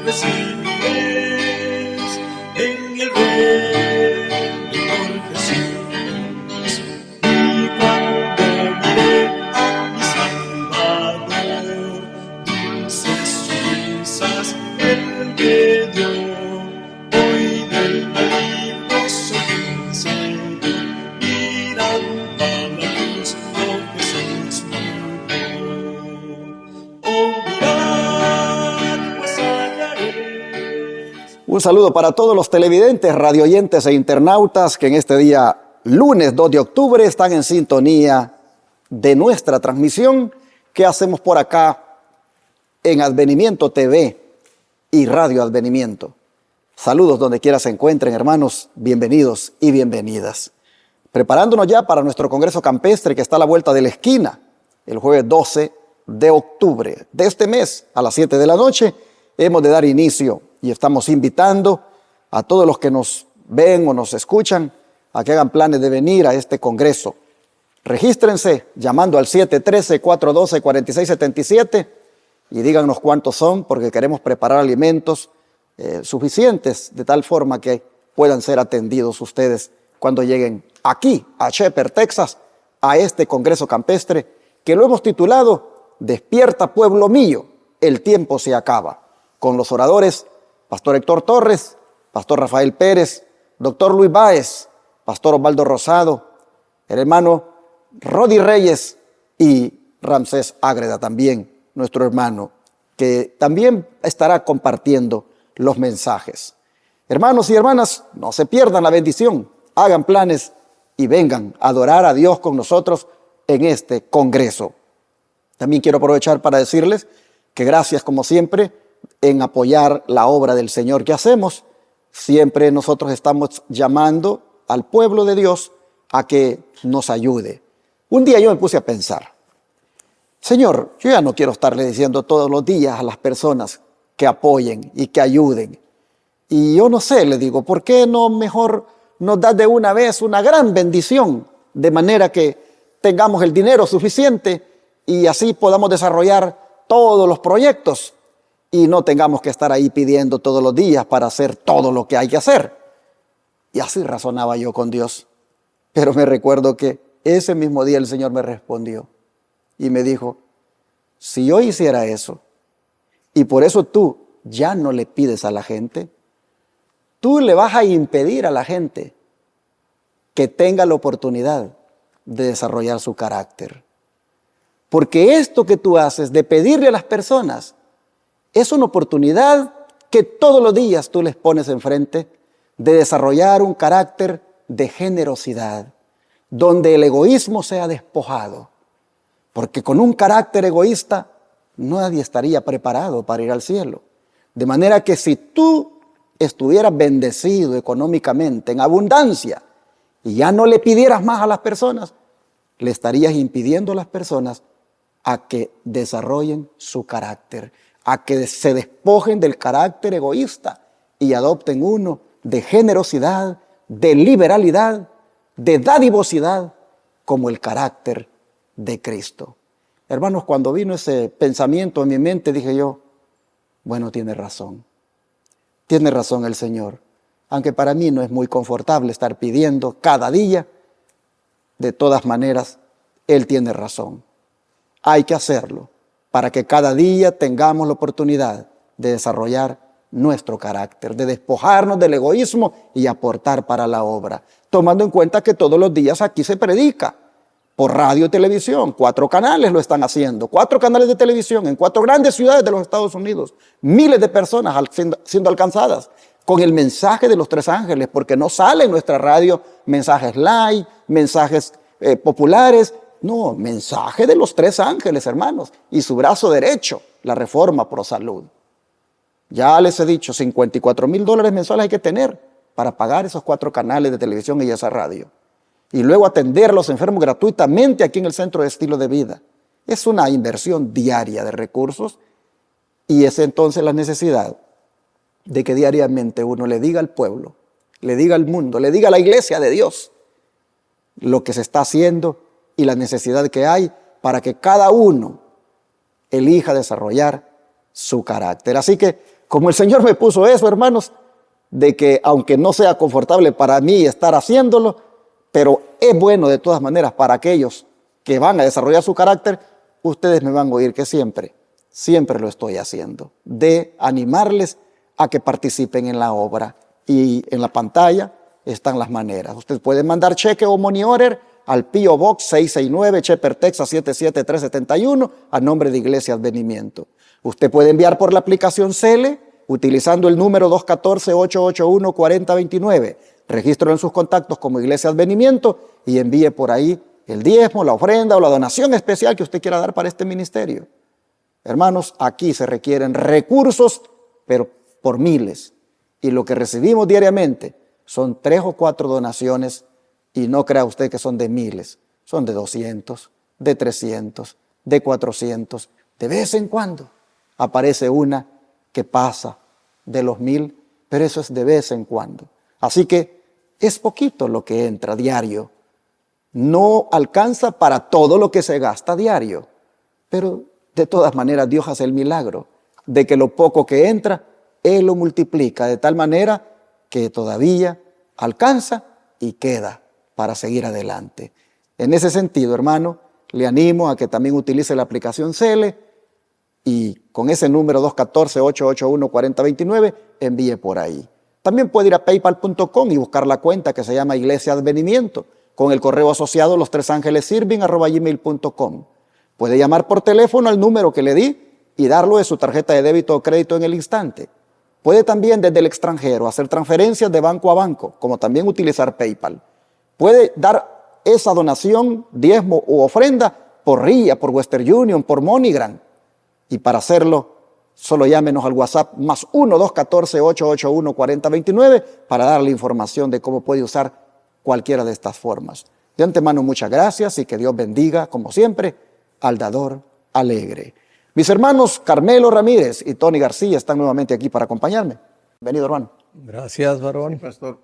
recibiréis en el reino por Jesús. Y cuando miré a mi Salvador, dulces risas Él me dio. Hoy del maligno soy vencido, mirando a la cruz, oh Jesús murió. Oh, mirad, pues hallaréis. Un saludo para todos los televidentes, radioyentes e internautas que en este día, lunes 2 de octubre, están en sintonía de nuestra transmisión que hacemos por acá en Advenimiento TV y Radio Advenimiento. Saludos donde quiera se encuentren, hermanos, bienvenidos y bienvenidas. Preparándonos ya para nuestro Congreso Campestre que está a la vuelta de la esquina, el jueves 12 de octubre de este mes a las 7 de la noche, hemos de dar inicio y estamos invitando a todos los que nos ven o nos escuchan a que hagan planes de venir a este Congreso. Regístrense llamando al 713-412-4677 y díganos cuántos son, porque queremos preparar alimentos suficientes de tal forma que puedan ser atendidos ustedes cuando lleguen aquí a Shepherd, Texas, a este Congreso Campestre que lo hemos titulado Despierta pueblo mío, el tiempo se acaba, con los oradores Pastor Héctor Torres, Pastor Rafael Pérez, Doctor Luis Báez, Pastor Osvaldo Rosado, el hermano Rodi Reyes y Ramsés Ágreda también, nuestro hermano, que también estará compartiendo los mensajes. Hermanos y hermanas, no se pierdan la bendición, hagan planes y vengan a adorar a Dios con nosotros en este Congreso. También quiero aprovechar para decirles que gracias como siempre en apoyar la obra del Señor que hacemos. Siempre nosotros estamos llamando al pueblo de Dios a que nos ayude. Un día yo me puse a pensar, Señor, yo ya no quiero estarle diciendo todos los días a las personas que apoyen y que ayuden. Y yo no sé, le digo, ¿por qué no mejor nos das de una vez una gran bendición? De manera que tengamos el dinero suficiente y así podamos desarrollar todos los proyectos y no tengamos que estar ahí pidiendo todos los días para hacer todo lo que hay que hacer. Y así razonaba yo con Dios. Pero me recuerdo que ese mismo día el Señor me respondió y me dijo, si yo hiciera eso y por eso tú ya no le pides a la gente, tú le vas a impedir a la gente que tenga la oportunidad de desarrollar su carácter. Porque esto que tú haces de pedirle a las personas es una oportunidad que todos los días tú les pones enfrente de desarrollar un carácter de generosidad, donde el egoísmo sea despojado. Porque con un carácter egoísta nadie estaría preparado para ir al cielo. De manera que si tú estuvieras bendecido económicamente, en abundancia, y ya no le pidieras más a las personas, le estarías impidiendo a las personas a que desarrollen su carácter, a que se despojen del carácter egoísta y adopten uno de generosidad, de liberalidad, de dadivosidad, como el carácter de Cristo. Hermanos, cuando vino ese pensamiento en mi mente, dije yo, bueno, tiene razón el Señor. Aunque para mí no es muy confortable estar pidiendo cada día, de todas maneras, Él tiene razón. Hay que hacerlo para que cada día tengamos la oportunidad de desarrollar nuestro carácter, de despojarnos del egoísmo y aportar para la obra, tomando en cuenta que todos los días aquí se predica, por radio y televisión, 4 canales lo están haciendo, 4 canales de televisión en 4 grandes ciudades de los Estados Unidos, miles de personas siendo alcanzadas con el mensaje de los 3 ángeles, porque no sale en nuestra radio mensajes light, mensajes populares, no, mensaje de los 3 ángeles, hermanos, y su brazo derecho, la Reforma Pro Salud. Ya les he dicho, $54,000 mensuales hay que tener para pagar esos 4 canales de televisión y esa radio. Y luego atender a los enfermos gratuitamente aquí en el Centro de Estilo de Vida. Es una inversión diaria de recursos y es entonces la necesidad de que diariamente uno le diga al pueblo, le diga al mundo, le diga a la iglesia de Dios lo que se está haciendo y la necesidad que hay para que cada uno elija desarrollar su carácter. Así que, como el Señor me puso eso, hermanos, de que aunque no sea confortable para mí estar haciéndolo, pero es bueno de todas maneras para aquellos que van a desarrollar su carácter, ustedes me van a oír que siempre lo estoy haciendo, de animarles a que participen en la obra. Y en la pantalla están las maneras. Usted puede mandar cheque o money order al P.O. Box 669, Shepherd, Texas 77371, a nombre de Iglesia Advenimiento. Usted puede enviar por la aplicación Cele, utilizando el número 214-881-4029. Regístralo en sus contactos como Iglesia Advenimiento y envíe por ahí el diezmo, la ofrenda o la donación especial que usted quiera dar para este ministerio. Hermanos, aquí se requieren recursos, pero por miles. Y lo que recibimos diariamente son 3 o 4 donaciones, y no crea usted que son de miles, son de 200, de 300, de 400. De vez en cuando aparece una que pasa de los 1000, pero eso es de vez en cuando. Así que es poquito lo que entra diario. No alcanza para todo lo que se gasta diario, pero de todas maneras Dios hace el milagro de que lo poco que entra, Él lo multiplica de tal manera que todavía alcanza y queda para seguir adelante. En ese sentido, hermano, le animo a que también utilice la aplicación Cele y con ese número 214-881-4029 envíe por ahí. También puede ir a paypal.com y buscar la cuenta que se llama Iglesia Advenimiento, con el correo asociado lostresangelessirving@gmail.com. Puede llamar por teléfono al número que le di y darlo de su tarjeta de débito o crédito en el instante. Puede también desde el extranjero hacer transferencias de banco a banco, como también utilizar PayPal. Puede dar esa donación, diezmo u ofrenda por RIA, por Western Union, por MoneyGram. Y para hacerlo, solo llámenos al WhatsApp más 1-214-881-4029 para darle información de cómo puede usar cualquiera de estas formas. De antemano, muchas gracias y que Dios bendiga, como siempre, al dador alegre. Mis hermanos Carmelo Ramírez y Tony García están nuevamente aquí para acompañarme. Bienvenido, hermano. Gracias, varón. Sí, pastor.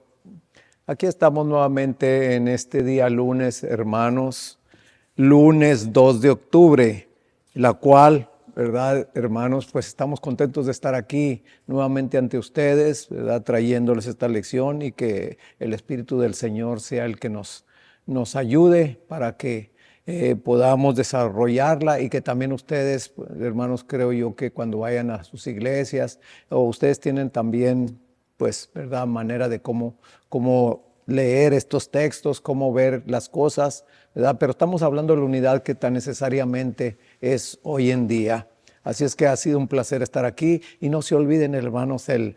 Aquí estamos nuevamente en este día lunes, hermanos, lunes 2 de octubre, la cual, ¿verdad, hermanos? Pues estamos contentos de estar aquí nuevamente ante ustedes, ¿verdad? Trayéndoles esta lección y que el Espíritu del Señor sea el que nos ayude para que podamos desarrollarla y que también ustedes, hermanos, creo yo que cuando vayan a sus iglesias o ustedes tienen también, pues, ¿verdad?, manera de cómo leer estos textos, cómo ver las cosas, ¿verdad? Pero estamos hablando de la unidad que tan necesariamente es hoy en día. Así es que ha sido un placer estar aquí y no se olviden, hermanos, el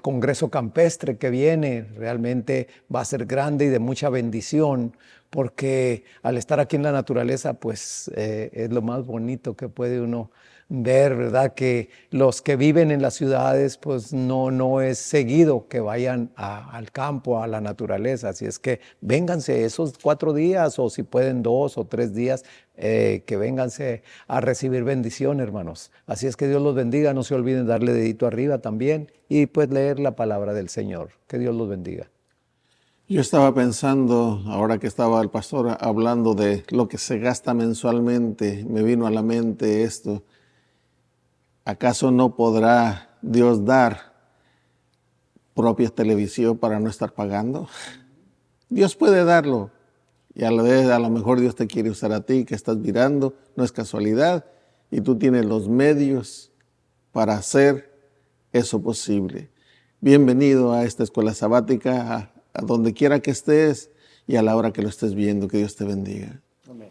Congreso Campestre que viene realmente va a ser grande y de mucha bendición, porque al estar aquí en la naturaleza, pues es lo más bonito que puede uno ver, ¿verdad? Que los que viven en las ciudades, pues no es seguido que vayan al campo, a la naturaleza. Así es que vénganse esos 4 días, o si pueden 2 o 3 días, que vénganse a recibir bendición, hermanos. Así es que Dios los bendiga. No se olviden darle dedito arriba también y pues leer la palabra del Señor. Que Dios los bendiga. Yo estaba pensando, ahora que estaba el pastor hablando de lo que se gasta mensualmente, me vino a la mente esto. ¿Acaso no podrá Dios dar propia televisión para no estar pagando? Dios puede darlo. Y a la vez, a lo mejor Dios te quiere usar a ti, que estás mirando, no es casualidad, y tú tienes los medios para hacer eso posible. Bienvenido a esta escuela sabática, a donde quiera que estés y a la hora que lo estés viendo. Que Dios te bendiga. Amén.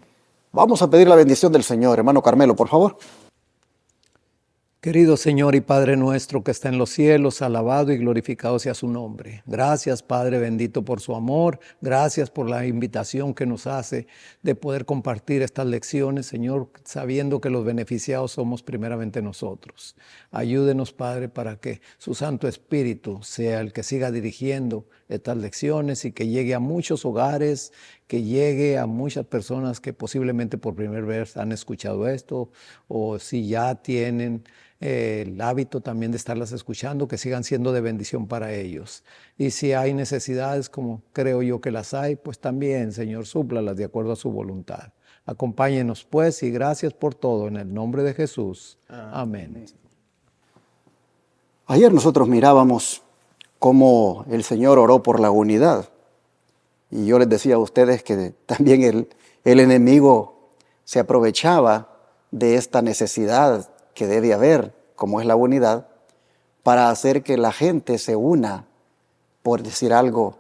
Vamos a pedir la bendición del Señor. Hermano Carmelo, por favor. Querido Señor y Padre nuestro que está en los cielos, alabado y glorificado sea su nombre. Gracias, Padre bendito, por su amor. Gracias por la invitación que nos hace de poder compartir estas lecciones, Señor, sabiendo que los beneficiados somos primeramente nosotros. Ayúdenos, Padre, para que su Santo Espíritu sea el que siga dirigiendo estas lecciones y que llegue a muchos hogares, que llegue a muchas personas que posiblemente por primera vez han escuchado esto, o si ya tienen el hábito también de estarlas escuchando, que sigan siendo de bendición para ellos. Y si hay necesidades, como creo yo que las hay, pues también, Señor, súplalas de acuerdo a su voluntad. Acompáñenos pues y gracias por todo en el nombre de Jesús. Amén. Ayer nosotros mirábamos cómo el Señor oró por la unidad. Y yo les decía a ustedes que también el enemigo se aprovechaba de esta necesidad que debe haber, como es la unidad, para hacer que la gente se una, por decir algo,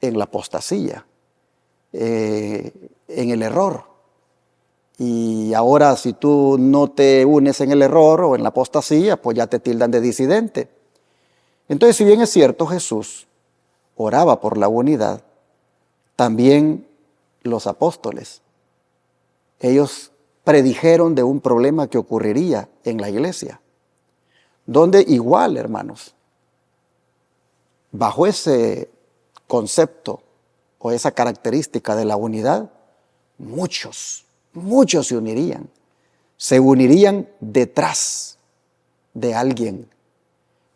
en la apostasía, en el error. Y ahora si tú no te unes en el error o en la apostasía, pues ya te tildan de disidente. Entonces, si bien es cierto, Jesús oraba por la unidad, también los apóstoles, ellos predijeron de un problema que ocurriría en la iglesia, donde igual, hermanos, bajo ese concepto o esa característica de la unidad, muchos se unirían detrás de alguien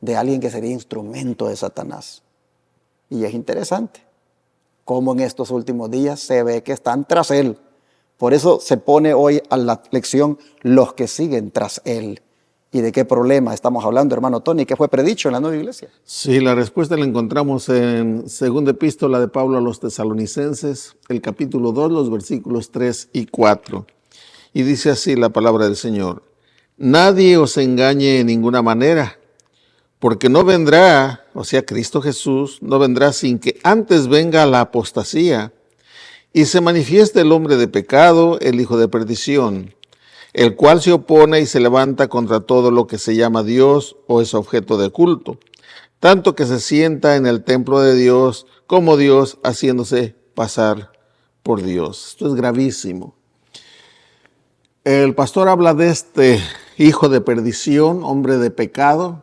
que sería instrumento de Satanás. Y es interesante cómo en estos últimos días se ve que están tras él. Por eso se pone hoy a la lección los que siguen tras él. ¿Y de qué problema estamos hablando, hermano Tony? ¿Qué fue predicho en la nueva iglesia? Sí, la respuesta la encontramos en segunda epístola de Pablo a los Tesalonicenses, el capítulo 2, los versículos 3 y 4. Y dice así la palabra del Señor: nadie os engañe en ninguna manera, porque no vendrá, o sea, Cristo Jesús, no vendrá sin que antes venga la apostasía y se manifieste el hombre de pecado, el hijo de perdición, el cual se opone y se levanta contra todo lo que se llama Dios o es objeto de culto, tanto que se sienta en el templo de Dios como Dios, haciéndose pasar por Dios. Esto es gravísimo. El pastor habla de este hijo de perdición, hombre de pecado,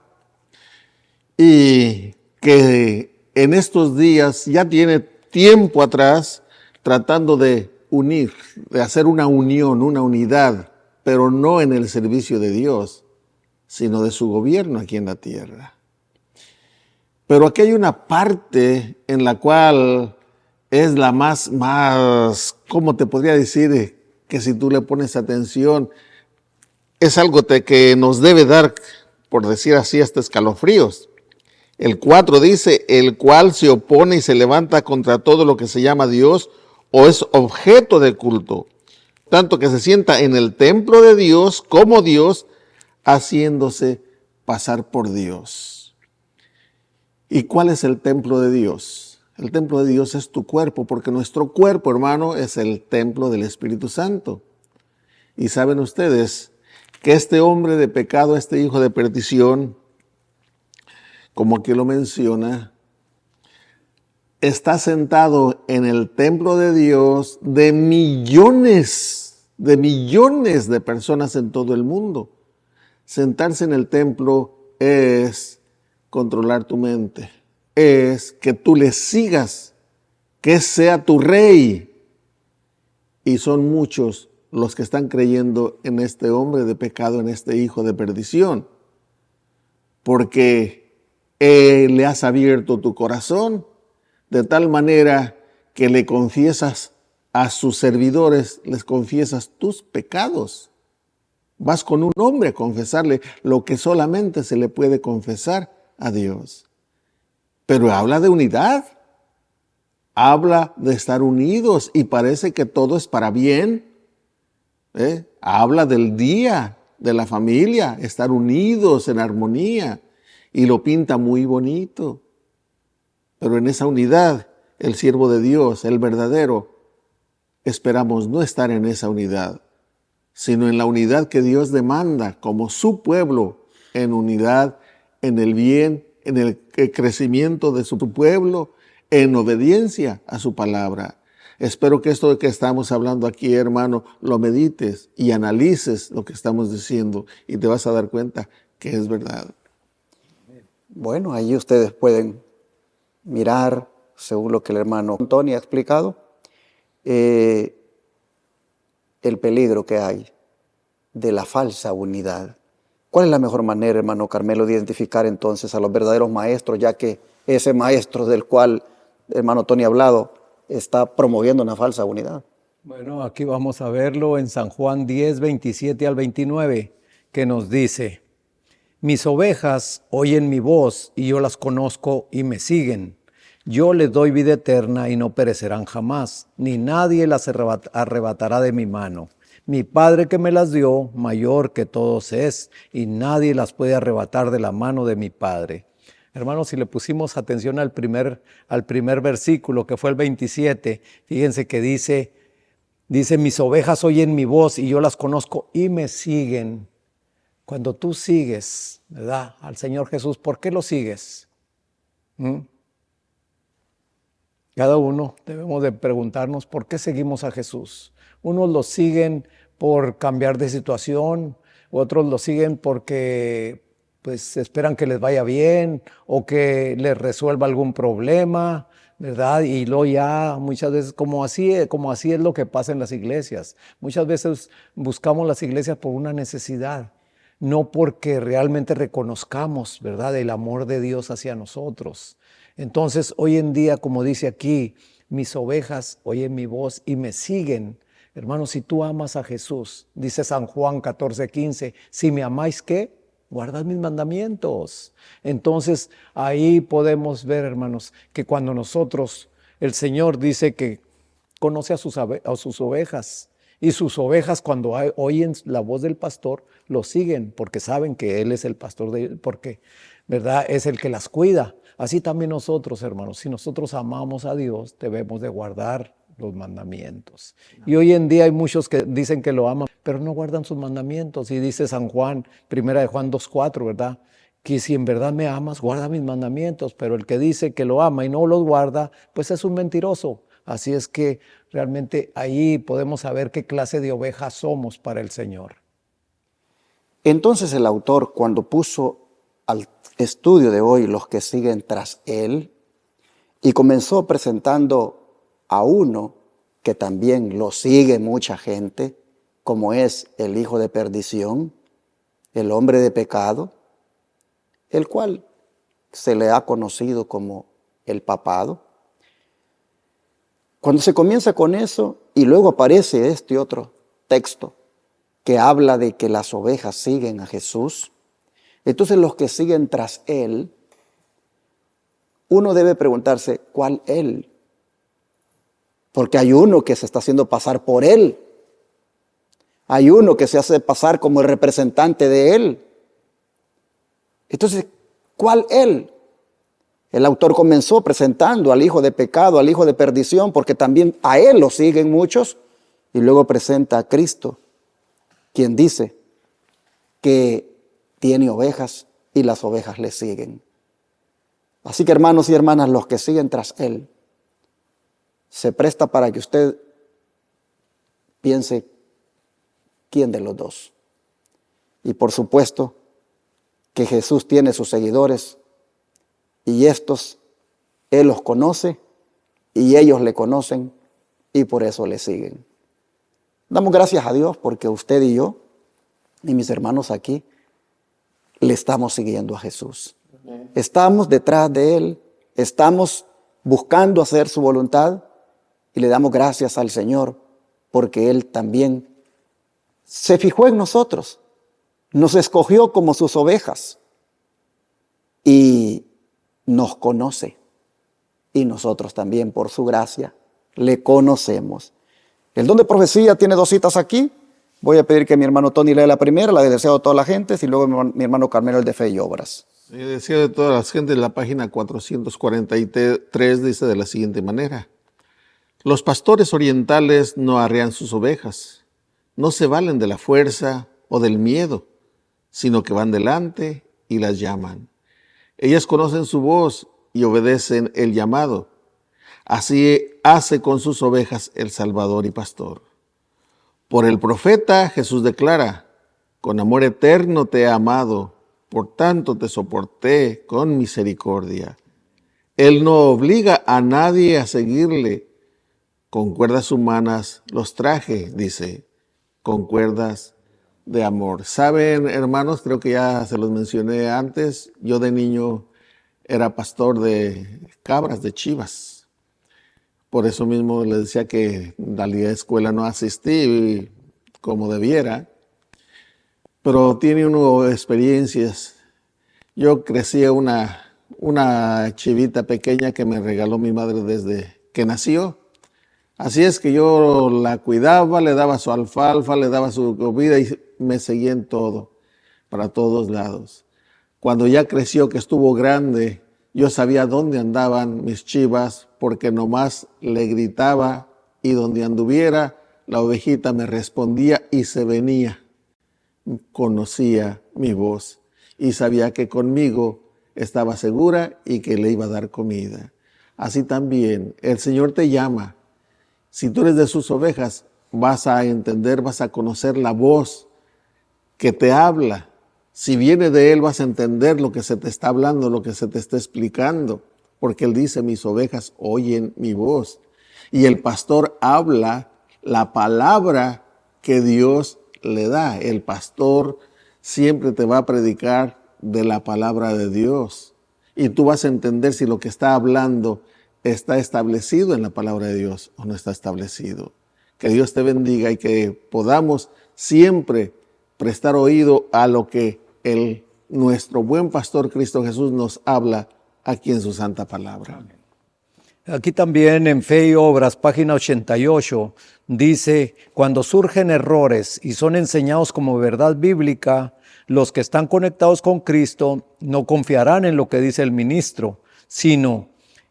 y que en estos días ya tiene tiempo atrás tratando de unir, de hacer una unión, una unidad, pero no en el servicio de Dios, sino de su gobierno aquí en la tierra. Pero aquí hay una parte en la cual es la más, ¿cómo te podría decir? Que si tú le pones atención, es algo que nos debe dar, por decir así, hasta escalofríos. El 4 dice, el cual se opone y se levanta contra todo lo que se llama Dios o es objeto de culto, tanto que se sienta en el templo de Dios como Dios, haciéndose pasar por Dios. ¿Y cuál es el templo de Dios? El templo de Dios es tu cuerpo, porque nuestro cuerpo, hermano, es el templo del Espíritu Santo. Y saben ustedes que este hombre de pecado, este hijo de perdición, como aquí lo menciona, está sentado en el templo de Dios de millones de personas en todo el mundo. Sentarse en el templo es controlar tu mente, es que tú le sigas, que sea tu rey. Y son muchos los que están creyendo en este hombre de pecado, en este hijo de perdición, porque le has abierto tu corazón de tal manera que le confiesas a sus servidores, les confiesas tus pecados. Vas con un hombre a confesarle lo que solamente se le puede confesar a Dios. Pero habla de unidad, habla de estar unidos y parece que todo es para bien. Habla del día, de la familia, estar unidos en armonía. Y lo pinta muy bonito. Pero en esa unidad, el siervo de Dios, el verdadero, esperamos no estar en esa unidad, sino en la unidad que Dios demanda como su pueblo, en unidad, en el bien, en el crecimiento de su pueblo, en obediencia a su palabra. Espero que esto que estamos hablando aquí, hermano, lo medites y analices lo que estamos diciendo y te vas a dar cuenta que es verdad. Bueno, ahí ustedes pueden mirar, según lo que el hermano Antonio ha explicado, el peligro que hay de la falsa unidad. ¿Cuál es la mejor manera, hermano Carmelo, de identificar entonces a los verdaderos maestros, ya que ese maestro del cual el hermano Tony ha hablado está promoviendo una falsa unidad? Bueno, aquí vamos a verlo en San Juan 10, 27 al 29, que nos dice: mis ovejas oyen mi voz y yo las conozco y me siguen. Yo les doy vida eterna y no perecerán jamás, ni nadie las arrebatará de mi mano. Mi Padre que me las dio, mayor que todos es, y nadie las puede arrebatar de la mano de mi Padre. Hermanos, si le pusimos atención al primer versículo, que fue el 27, fíjense que dice, mis ovejas oyen mi voz y yo las conozco y me siguen. Cuando tú sigues, ¿verdad?, al Señor Jesús, ¿por qué lo sigues? Cada uno debemos de preguntarnos por qué seguimos a Jesús. Unos lo siguen por cambiar de situación, otros lo siguen porque pues esperan que les vaya bien o que les resuelva algún problema, ¿verdad? Y luego ya muchas veces, como así es lo que pasa en las iglesias. Muchas veces buscamos las iglesias por una necesidad, no porque realmente reconozcamos, ¿verdad?, el amor de Dios hacia nosotros. Entonces, hoy en día, como dice aquí, mis ovejas oyen mi voz y me siguen. Hermanos, si tú amas a Jesús, dice San Juan 14:15, si me amáis, ¿qué? Guardad mis mandamientos. Entonces, ahí podemos ver, hermanos, que cuando nosotros, el Señor dice que conoce a sus ovejas, y sus ovejas cuando oyen la voz del pastor, lo siguen porque saben que Él es el pastor de ellos, porque, ¿verdad?, es el que las cuida. Así también nosotros, hermanos, si nosotros amamos a Dios, debemos de guardar los mandamientos. Y hoy en día hay muchos que dicen que lo aman, pero no guardan sus mandamientos. Y dice San Juan, primera de Juan 2:4, ¿verdad?, que si en verdad me amas, guarda mis mandamientos, pero el que dice que lo ama y no los guarda, pues es un mentiroso. Así es que realmente ahí podemos saber qué clase de ovejas somos para el Señor. Entonces el autor, cuando puso al estudio de hoy los que siguen tras él, y comenzó presentando a uno que también lo sigue mucha gente, como es el hijo de perdición, el hombre de pecado, el cual se le ha conocido como el papado. Cuando se comienza con eso y luego aparece este otro texto que habla de que las ovejas siguen a Jesús, entonces los que siguen tras él, uno debe preguntarse, ¿cuál él? Porque hay uno que se está haciendo pasar por él. Hay uno que se hace pasar como el representante de él. Entonces, ¿cuál él? El autor comenzó presentando al hijo de pecado, al hijo de perdición, porque también a él lo siguen muchos, y luego presenta a Cristo, quien dice que tiene ovejas y las ovejas le siguen. Así que, hermanos y hermanas, los que siguen tras él, se presta para que usted piense quién de los dos. Y por supuesto que Jesús tiene sus seguidores y estos Él los conoce y ellos le conocen y por eso le siguen. Damos gracias a Dios porque usted y yo y mis hermanos aquí le estamos siguiendo a Jesús. Estamos detrás de Él, estamos buscando hacer su voluntad y le damos gracias al Señor porque Él también se fijó en nosotros, nos escogió como sus ovejas y nos conoce. Y nosotros también, por su gracia, le conocemos. El don de profecía tiene 2 citas aquí. Voy a pedir que mi hermano Tony lea la primera, la de deseo de toda la gente, y luego mi hermano Carmelo el de fe y obras. El deseo de todas las gentes, la página 443 dice de la siguiente manera. Los pastores orientales no arrean sus ovejas, no se valen de la fuerza o del miedo, sino que van delante y las llaman. Ellas conocen su voz y obedecen el llamado. Así hace con sus ovejas el Salvador y Pastor. Por el profeta Jesús declara, con amor eterno te he amado, por tanto te soporté con misericordia. Él no obliga a nadie a seguirle. Con cuerdas humanas los traje, dice, con cuerdas de amor. Saben, hermanos, creo que ya se los mencioné antes, yo de niño era pastor de cabras, de chivas. Por eso mismo le decía que en realidad a escuela no asistí como debiera, pero tiene uno experiencias. Yo crecí una chivita pequeña que me regaló mi madre desde que nació. Así es que yo la cuidaba, le daba su alfalfa, le daba su comida y me seguía en todo, para todos lados. Cuando ya creció, que estuvo grande, yo sabía dónde andaban mis chivas porque nomás le gritaba y donde anduviera, la ovejita me respondía y se venía. Conocía mi voz y sabía que conmigo estaba segura y que le iba a dar comida. Así también el Señor te llama. Si tú eres de sus ovejas, vas a entender, vas a conocer la voz que te habla. Si viene de Él, vas a entender lo que se te está hablando, lo que se te está explicando. Porque Él dice, mis ovejas oyen mi voz. Y el pastor habla la palabra que Dios le da. El pastor siempre te va a predicar de la palabra de Dios. Y tú vas a entender si lo que está hablando está establecido en la palabra de Dios o no está establecido. Que Dios te bendiga y que podamos siempre prestar oído a lo que nuestro buen pastor Cristo Jesús nos habla aquí en su santa palabra. Aquí también en Fe y Obras, página 88, dice, cuando surgen errores y son enseñados como verdad bíblica, los que están conectados con Cristo no confiarán en lo que dice el ministro, sino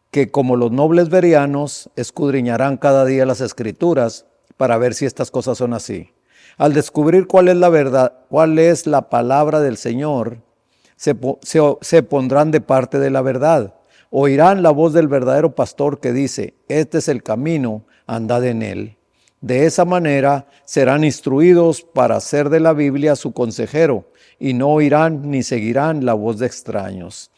que como los nobles bereanos escudriñarán cada día las Escrituras para ver si estas cosas son así. Al descubrir cuál es la verdad, cuál es la palabra del Señor, se pondrán de parte de la verdad. Oirán la voz del verdadero pastor que dice, este es el camino, andad en él. De esa manera serán instruidos para hacer de la Biblia su consejero y no oirán ni seguirán la voz de extraños.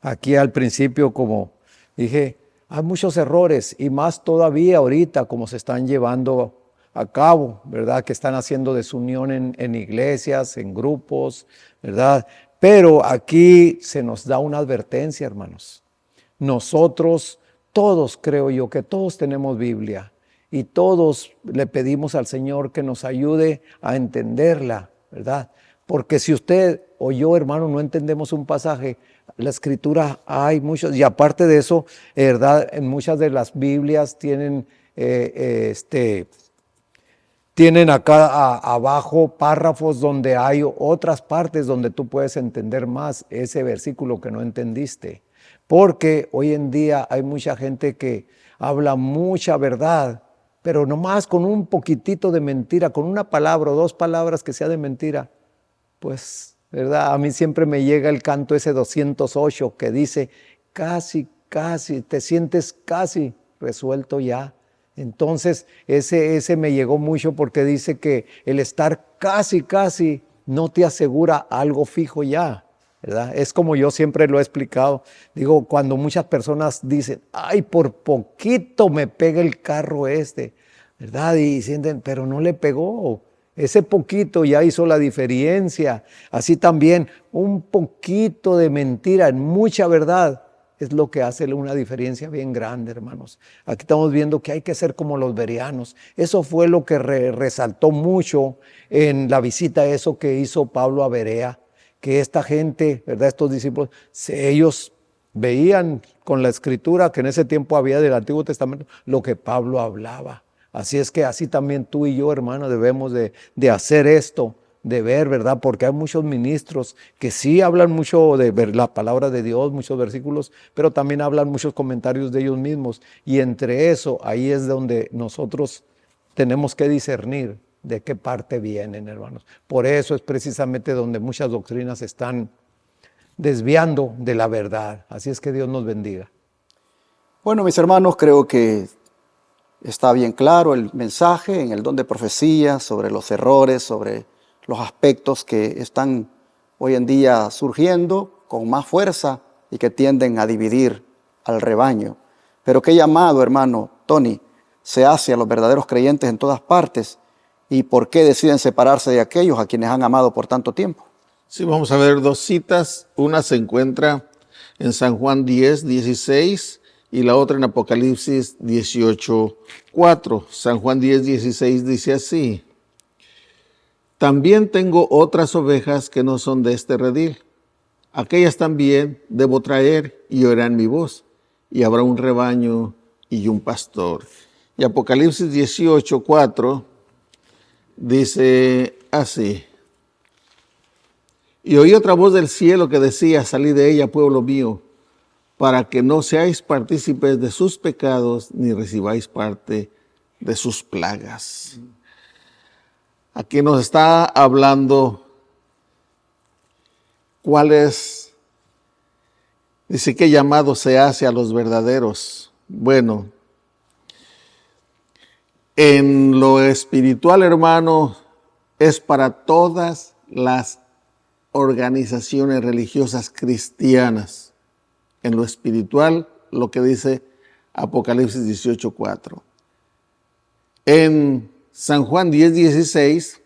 Aquí al principio, como dije, hay muchos errores y más todavía ahorita como se están llevando a cabo, ¿verdad? Que están haciendo desunión en iglesias, en grupos, ¿verdad? Pero aquí se nos da una advertencia, hermanos. Nosotros, todos creo yo que todos tenemos Biblia y todos le pedimos al Señor que nos ayude a entenderla, ¿verdad? Porque si usted o yo, hermano, no entendemos un pasaje, la Escritura hay muchos, y aparte de eso, ¿verdad? En muchas de las Biblias tienen tienen acá abajo párrafos donde hay otras partes donde tú puedes entender más ese versículo que no entendiste. Porque hoy en día hay mucha gente que habla mucha verdad, pero nomás con un poquitito de mentira, con una palabra o dos palabras que sea de mentira, pues, ¿verdad? A mí siempre me llega el canto ese 208 que dice, casi, te sientes casi resuelto ya. Entonces, ese me llegó mucho porque dice que el estar casi no te asegura algo fijo ya, ¿verdad? Es como yo siempre lo he explicado. Digo, cuando muchas personas dicen, ay, por poquito me pega el carro ¿verdad? Y sienten, pero no le pegó. Ese poquito ya hizo la diferencia. Así también, un poquito de mentira en mucha verdad es lo que hace una diferencia bien grande, hermanos. Aquí estamos viendo que hay que ser como los bereanos. Eso fue lo que resaltó mucho en la visita, eso que hizo Pablo a Berea, que esta gente, ¿verdad? Estos discípulos, ellos veían con la Escritura que en ese tiempo había del Antiguo Testamento lo que Pablo hablaba. Así es que así también tú y yo, hermano, debemos de hacer esto, de ver, ¿verdad? Porque hay muchos ministros que sí hablan mucho de ver la palabra de Dios, muchos versículos, pero también hablan muchos comentarios de ellos mismos. Y entre eso, ahí es donde nosotros tenemos que discernir de qué parte vienen, hermanos. Por eso es precisamente donde muchas doctrinas están desviando de la verdad. Así es que Dios nos bendiga. Bueno, mis hermanos, creo que está bien claro el mensaje en el don de profecía sobre los errores, sobre los aspectos que están hoy en día surgiendo con más fuerza y que tienden a dividir al rebaño. Pero qué llamado, hermano Tony, se hace a los verdaderos creyentes en todas partes y por qué deciden separarse de aquellos a quienes han amado por tanto tiempo. Sí, vamos a ver dos citas. Una se encuentra en San Juan 10:16 y la otra en Apocalipsis 18:4. San Juan 10:16 dice así: también tengo otras ovejas que no son de este redil. Aquellas también debo traer y oirán mi voz, y habrá un rebaño y un pastor. Y Apocalipsis 18:4 dice así: y oí otra voz del cielo que decía: salid de ella, pueblo mío, para que no seáis partícipes de sus pecados, ni recibáis parte de sus plagas. Aquí nos está hablando cuál es, dice, qué llamado se hace a los verdaderos. Bueno, en lo espiritual, hermano, es para todas las organizaciones religiosas cristianas. En lo espiritual, lo que dice Apocalipsis 18:4. En San Juan 10:16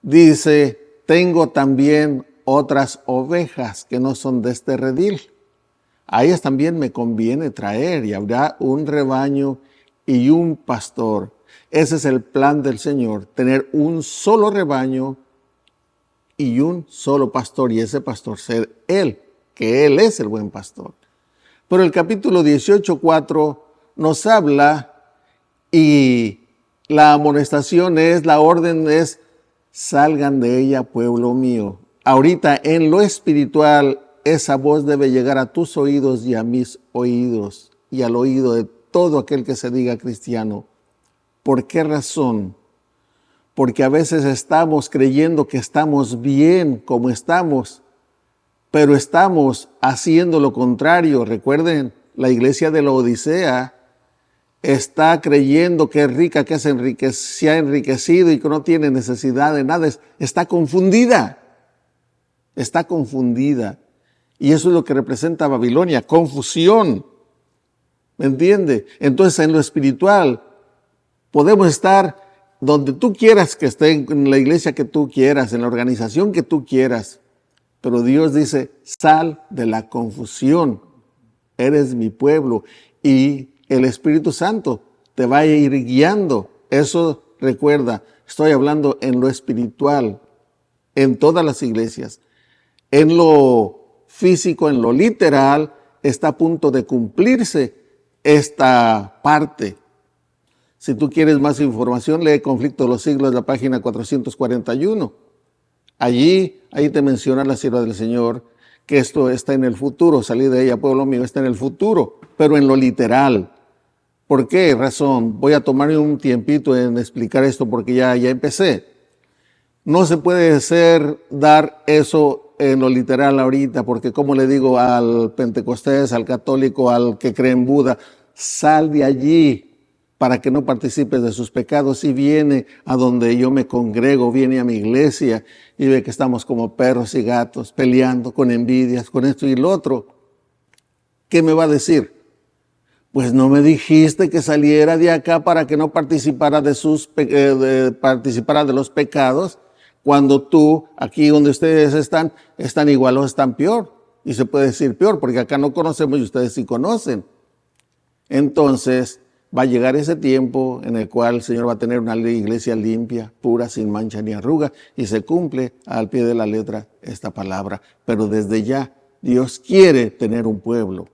dice: tengo también otras ovejas que no son de este redil. A ellas también me conviene traer, y habrá un rebaño y un pastor. Ese es el plan del Señor, tener un solo rebaño y un solo pastor, y ese pastor ser Él, que Él es el buen pastor. Pero el capítulo 18:4 nos habla, y la amonestación es, la orden es: salgan de ella, pueblo mío. Ahorita en lo espiritual, esa voz debe llegar a tus oídos y a mis oídos y al oído de todo aquel que se diga cristiano. ¿Por qué razón? Porque a veces estamos creyendo que estamos bien como estamos, pero estamos haciendo lo contrario. Recuerden, la iglesia de la Odisea está creyendo que es rica, que se ha enriquecido y que no tiene necesidad de nada. Está confundida. Está confundida. Y eso es lo que representa Babilonia, confusión. ¿Me entiende? Entonces, en lo espiritual, podemos estar donde tú quieras que esté, en la iglesia que tú quieras, en la organización que tú quieras. Pero Dios dice: sal de la confusión. Eres mi pueblo. Y el Espíritu Santo te va a ir guiando. Eso, recuerda, estoy hablando en lo espiritual, en todas las iglesias. En lo físico, en lo literal, está a punto de cumplirse esta parte. Si tú quieres más información, lee Conflicto de los Siglos, la página 441. Ahí te menciona la sierva del Señor que esto está en el futuro. Salid de ella, pueblo mío, está en el futuro, pero en lo literal. ¿Por qué razón? Voy a tomarme un tiempito en explicar esto porque ya empecé. No se puede dar eso en lo literal ahorita, porque como le digo al pentecostés, al católico, al que cree en Buda: sal de allí para que no participes de sus pecados. Y viene a donde yo me congrego, viene a mi iglesia y ve que estamos como perros y gatos peleando con envidias, con esto y lo otro. ¿Qué me va a decir? Pues no me dijiste que saliera de acá para que no participara participara de los pecados, cuando tú, aquí donde ustedes están igual o están peor. Y se puede decir peor, porque acá no conocemos y ustedes sí conocen. Entonces, va a llegar ese tiempo en el cual el Señor va a tener una iglesia limpia, pura, sin mancha ni arruga, y se cumple al pie de la letra esta palabra. Pero desde ya, Dios quiere tener un pueblo,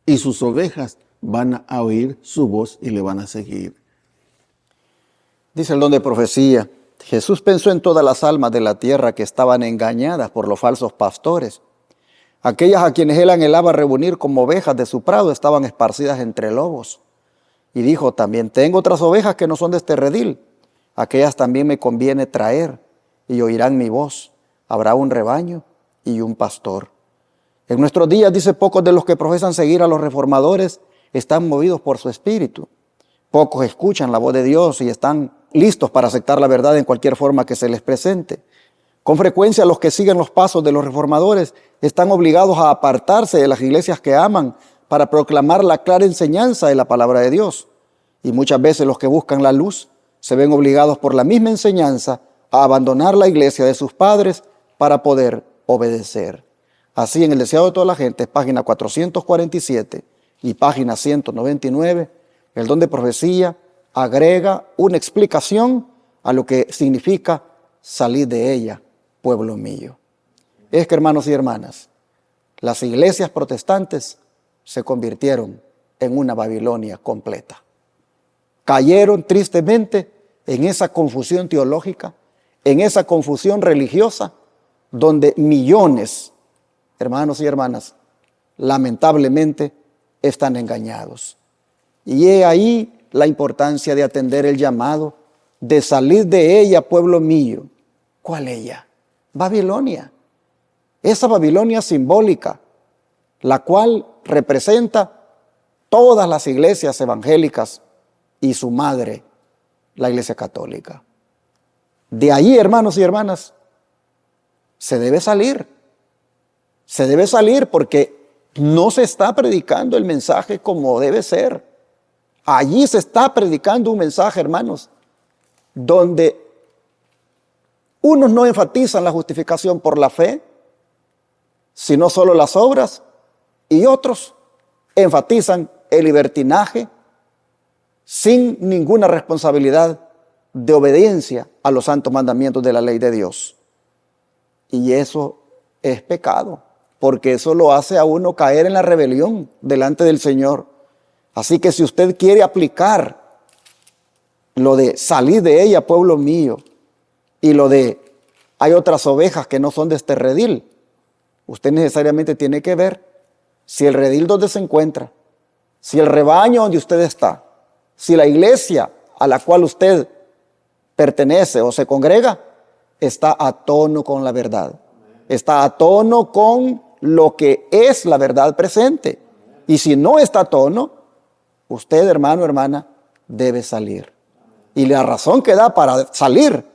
y sus ovejas van a oír su voz y le van a seguir. Dice el don de profecía: Jesús pensó en todas las almas de la tierra que estaban engañadas por los falsos pastores. Aquellas a quienes él anhelaba reunir como ovejas de su prado estaban esparcidas entre lobos. Y dijo: también tengo otras ovejas que no son de este redil. Aquellas también me conviene traer, y oirán mi voz. Habrá un rebaño y un pastor. En nuestros días, dice, pocos de los que profesan seguir a los reformadores están movidos por su espíritu. Pocos escuchan la voz de Dios y están listos para aceptar la verdad en cualquier forma que se les presente. Con frecuencia, los que siguen los pasos de los reformadores están obligados a apartarse de las iglesias que aman para proclamar la clara enseñanza de la palabra de Dios. Y muchas veces los que buscan la luz se ven obligados por la misma enseñanza a abandonar la iglesia de sus padres para poder obedecer. Así, en El deseado de toda la gente, página 447, y página 199, el don de profecía agrega una explicación a lo que significa salir de ella, pueblo mío. Es que, hermanos y hermanas, las iglesias protestantes se convirtieron en una Babilonia completa. Cayeron tristemente en esa confusión teológica, en esa confusión religiosa, donde millones, hermanos y hermanas, lamentablemente están engañados. Y he ahí la importancia de atender el llamado, de salir de ella, pueblo mío. ¿Cuál ella? Babilonia. Esa Babilonia simbólica, la cual representa todas las iglesias evangélicas y su madre, la Iglesia Católica. De ahí, hermanos y hermanas, se debe salir. Se debe salir porque no se está predicando el mensaje como debe ser. Allí se está predicando un mensaje, hermanos, donde unos no enfatizan la justificación por la fe, sino solo las obras, y otros enfatizan el libertinaje sin ninguna responsabilidad de obediencia a los santos mandamientos de la ley de Dios. Y eso es pecado, porque eso lo hace a uno caer en la rebelión delante del Señor. Así que si usted quiere aplicar lo de salir de ella, pueblo mío, y lo de hay otras ovejas que no son de este redil, usted necesariamente tiene que ver si el redil donde se encuentra, si el rebaño donde usted está, si la iglesia a la cual usted pertenece o se congrega, está a tono con la verdad, está a tono con lo que es la verdad presente. Y si no está a tono, usted, hermano, hermana, debe salir. Y la razón que da para salir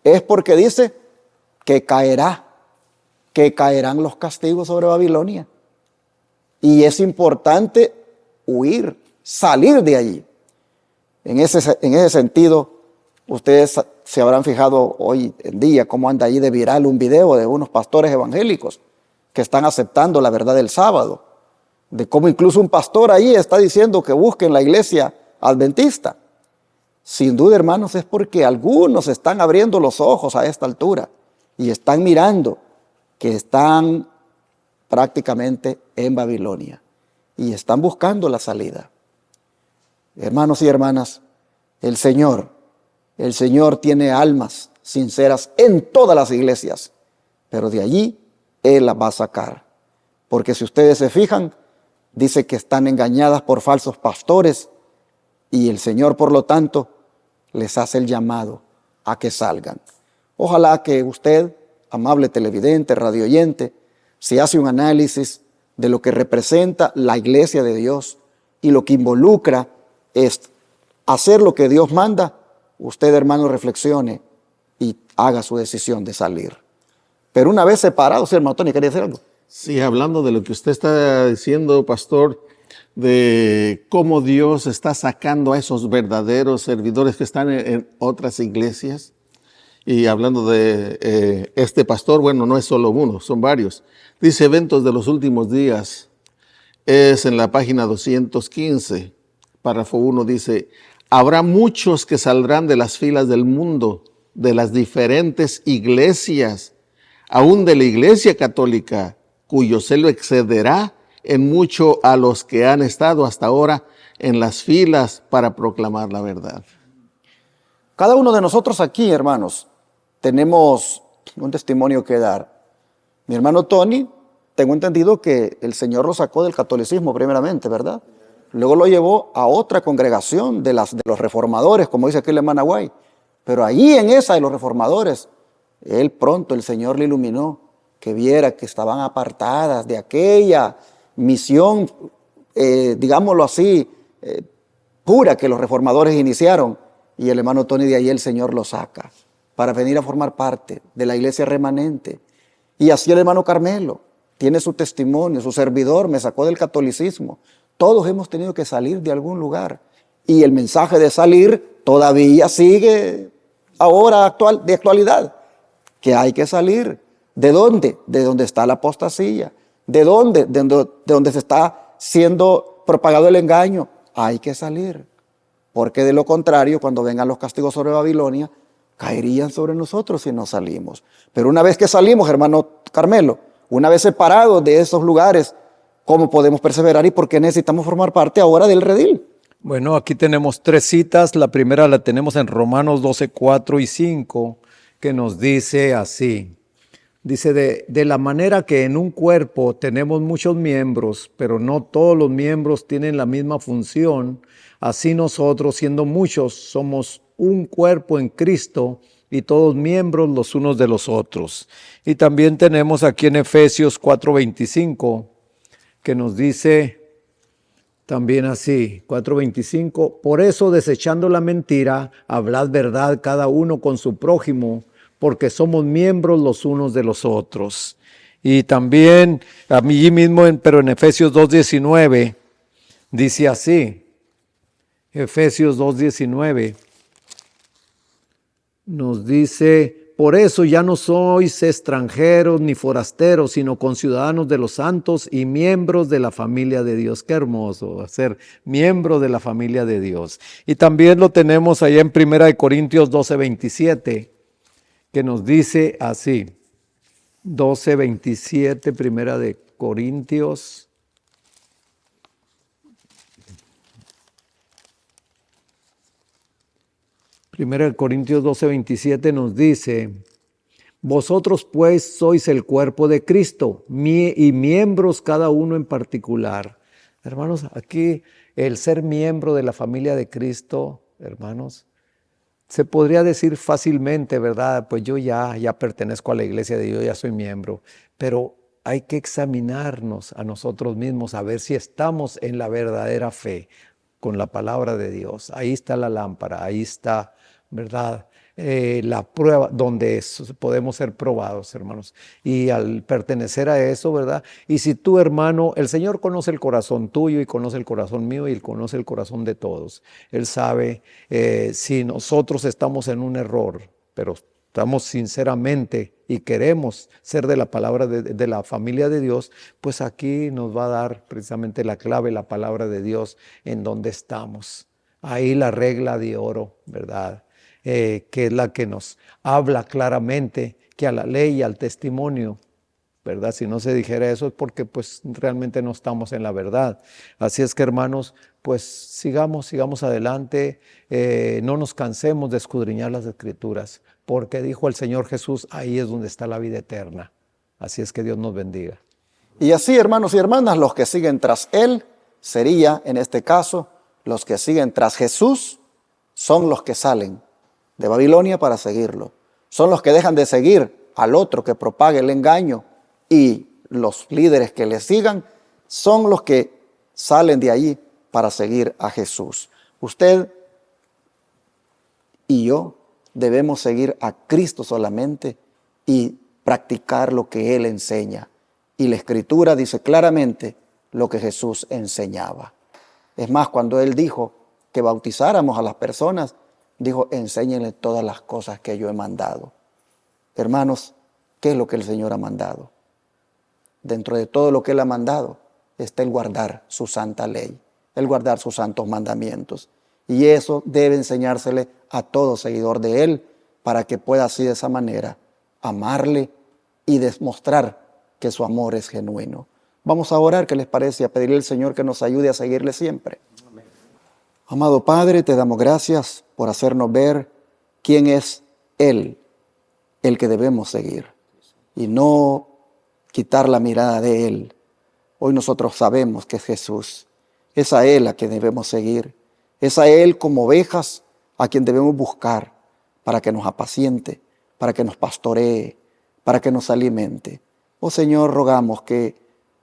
es porque dice que caerán los castigos sobre Babilonia. Y es importante huir, salir de allí. En ese sentido, ustedes se habrán fijado hoy en día cómo anda ahí de viral un video de unos pastores evangélicos que están aceptando la verdad del sábado, de cómo incluso un pastor ahí está diciendo que busquen la iglesia adventista. Sin duda, hermanos, es porque algunos están abriendo los ojos a esta altura y están mirando que están prácticamente en Babilonia y están buscando la salida. Hermanos y hermanas, el Señor tiene almas sinceras en todas las iglesias, pero de allí Él las va a sacar. Porque si ustedes se fijan, dice que están engañadas por falsos pastores y el Señor, por lo tanto, les hace el llamado a que salgan. Ojalá que usted, amable televidente, radioyente, se hace un análisis de lo que representa la iglesia de Dios y lo que involucra es hacer lo que Dios manda. Usted, hermano, reflexione y haga su decisión de salir. Pero una vez separado, sí, hermano Tony, ¿quería decir algo? Sí, hablando de lo que usted está diciendo, pastor, de cómo Dios está sacando a esos verdaderos servidores que están en otras iglesias. Y hablando de este pastor, bueno, no es solo uno, son varios. Dice Eventos de los Últimos Días, es en la página 215, párrafo 1, dice: habrá muchos que saldrán de las filas del mundo, de las diferentes iglesias, aún de la Iglesia Católica, cuyo celo excederá en mucho a los que han estado hasta ahora en las filas para proclamar la verdad. Cada uno de nosotros aquí, hermanos, tenemos un testimonio que dar. Mi hermano Tony, tengo entendido que el Señor lo sacó del catolicismo primeramente, ¿verdad? Luego lo llevó a otra congregación de los reformadores, como dice aquí el hermano Guay. Pero allí en esa de los reformadores, él pronto, el Señor le iluminó, que viera que estaban apartadas de aquella misión, digámoslo así, pura que los reformadores iniciaron. Y el hermano Tony de ahí el Señor lo saca para venir a formar parte de la iglesia remanente. Y así el hermano Carmelo tiene su testimonio, su servidor me sacó del catolicismo. Todos hemos tenido que salir de algún lugar. Y el mensaje de salir todavía sigue ahora de actualidad. Que hay que salir. ¿De dónde? De donde está la apostasía. ¿De dónde? De donde se está siendo propagado el engaño, hay que salir. Porque de lo contrario, cuando vengan los castigos sobre Babilonia, caerían sobre nosotros si no salimos. Pero una vez que salimos, hermano Carmelo, una vez separados de esos lugares, ¿cómo podemos perseverar y por qué necesitamos formar parte ahora del redil? Bueno, aquí tenemos 3 citas. La primera la tenemos en Romanos 12, 4 y 5, que nos dice así. Dice, de la manera que en un cuerpo tenemos muchos miembros, pero no todos los miembros tienen la misma función, así nosotros, siendo muchos, somos un cuerpo en Cristo y todos miembros los unos de los otros. Y también tenemos aquí en Efesios 4:25, que nos dice también así, 4:25, por eso desechando la mentira, hablad verdad cada uno con su prójimo, porque somos miembros los unos de los otros. Y también a mí mismo, pero en Efesios 2:19, dice así, Efesios 2:19, nos dice, por eso ya no sois extranjeros ni forasteros, sino conciudadanos de los santos y miembros de la familia de Dios. Qué hermoso ser miembro de la familia de Dios. Y también lo tenemos allá en 1 Corintios 12:27, que nos dice así, 12:27, 1 Corintios. Primera de Corintios 12:27 nos dice, vosotros pues sois el cuerpo de Cristo y miembros cada uno en particular. Hermanos, aquí el ser miembro de la familia de Cristo, hermanos, se podría decir fácilmente, ¿verdad? Pues yo ya pertenezco a la iglesia de Dios, ya soy miembro, pero hay que examinarnos a nosotros mismos a ver si estamos en la verdadera fe con la palabra de Dios. Ahí está la lámpara, ahí está, ¿verdad? La prueba donde podemos ser probados, hermanos. Y al pertenecer a eso, ¿verdad? Y si tú, hermano, el Señor conoce el corazón tuyo y conoce el corazón mío y Él conoce el corazón de todos. Él sabe si nosotros estamos en un error, pero estamos sinceramente y queremos ser de la palabra de la familia de Dios, pues aquí nos va a dar precisamente la clave, la palabra de Dios, en donde estamos. Ahí la regla de oro, ¿verdad? Que es la que nos habla claramente que a la ley y al testimonio, ¿verdad? Si no se dijera eso es porque pues realmente no estamos en la verdad. Así es que, hermanos, pues sigamos adelante, no nos cansemos de escudriñar las Escrituras, porque dijo el Señor Jesús, ahí es donde está la vida eterna. Así es que Dios nos bendiga. Y así, hermanos y hermanas, los que siguen tras Él, sería, en este caso, los que siguen tras Jesús, son los que salen de Babilonia para seguirlo. Son los que dejan de seguir al otro que propague el engaño, y los líderes que le sigan son los que salen de allí para seguir a Jesús. Usted y yo debemos seguir a Cristo solamente y practicar lo que Él enseña. Y la Escritura dice claramente lo que Jesús enseñaba. Es más, cuando Él dijo que bautizáramos a las personas, dijo, enséñenle todas las cosas que yo he mandado. Hermanos, ¿qué es lo que el Señor ha mandado? Dentro de todo lo que Él ha mandado está el guardar su santa ley, el guardar sus santos mandamientos. Y eso debe enseñársele a todo seguidor de Él para que pueda así de esa manera amarle y demostrar que su amor es genuino. Vamos a orar, ¿qué les parece? A pedirle al Señor que nos ayude a seguirle siempre. Amén. Amado Padre, te damos gracias por hacernos ver quién es Él, el que debemos seguir, y no quitar la mirada de Él. Hoy nosotros sabemos que es Jesús. Es a Él a quien debemos seguir. Es a Él como ovejas a quien debemos buscar para que nos apaciente, para que nos pastoree, para que nos alimente. Oh Señor, rogamos que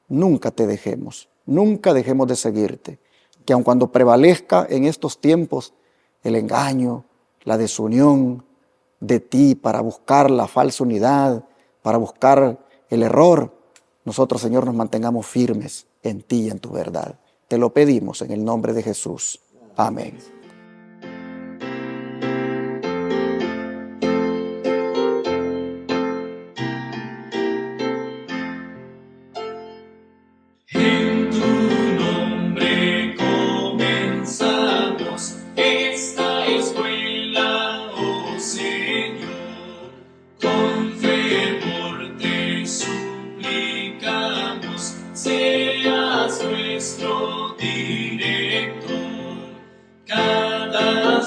nunca te dejemos, nunca dejemos de seguirte. Que aun cuando prevalezca en estos tiempos el engaño, la desunión de ti para buscar la falsa unidad, para buscar el error, nosotros, Señor, nos mantengamos firmes en ti y en tu verdad. Te lo pedimos en el nombre de Jesús. Amén. En tu nombre Señor, con fervor te suplicamos, seas nuestro director. Cada